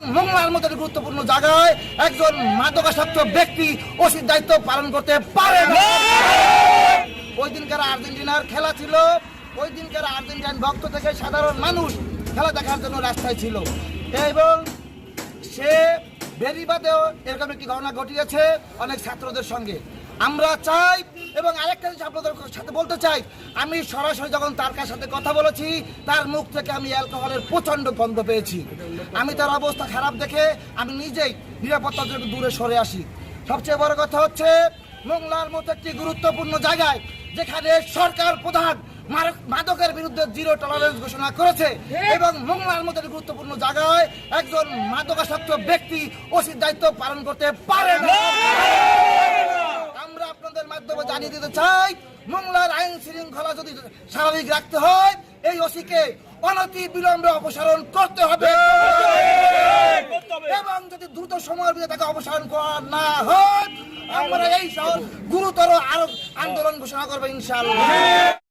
মোংলার মতো গুরুত্বপূর্ণ জায়গায় একজন মাদকাসক্ত ব্যক্তি ওসির দায়িত্ব পালন করতে পারে না। ওই দিনকার আর্জেন্টিনার খেলা ছিল, ওই দিনকার আর্জেন্টিনান ভক্ত থেকে সাধারণ মানুষ খেলা দেখার জন্য রাস্তায় ছিল এবং সে বেরিবাদেও এরকম একটি ঘটনা ঘটিয়েছে অনেক ছাত্রদের সঙ্গে। আমরা চাই এবং আরেকটা জিনিস আপনাদের সাথে বলতে চাই, আমি সরাসরি যখন তার সাথে কথা বলেছি তার মুখ থেকে আমি অ্যালকোহলের প্রচণ্ড গন্ধ পেয়েছি। আমি তার অবস্থা খারাপ দেখে আমি নিজেই নিরাপত্তার জন্য দূরে সরে আসি। সবচেয়ে বড় কথা হচ্ছে মোংলার মতো একটি গুরুত্বপূর্ণ জায়গায় যেখানে সরকার প্রধান মাদকের বিরুদ্ধে জিরো টলারেন্স ঘোষণা করেছে এবং মোংলার মতো গুরুত্বপূর্ণ জায়গায় একজন মাদকাসক্ত ব্যক্তি ওসির দায়িত্ব পালন করতে পারে না। আমরা আপনাদের মাধ্যমে জানিয়ে দিতে চাই, মোংলার আইন শৃঙ্খলা যদি স্বাভাবিক রাখতে হয় এই ওসিকে অনতি বিলম্বে অপসারণ করতে হবে এবং যদি দ্রুত সময়ের ভিতরে তাকে অপসারণ করা না হয় আমরা এই সহ গুরুতর আরো আন্দোলন ঘোষণা করবো ইনশাআল্লাহ।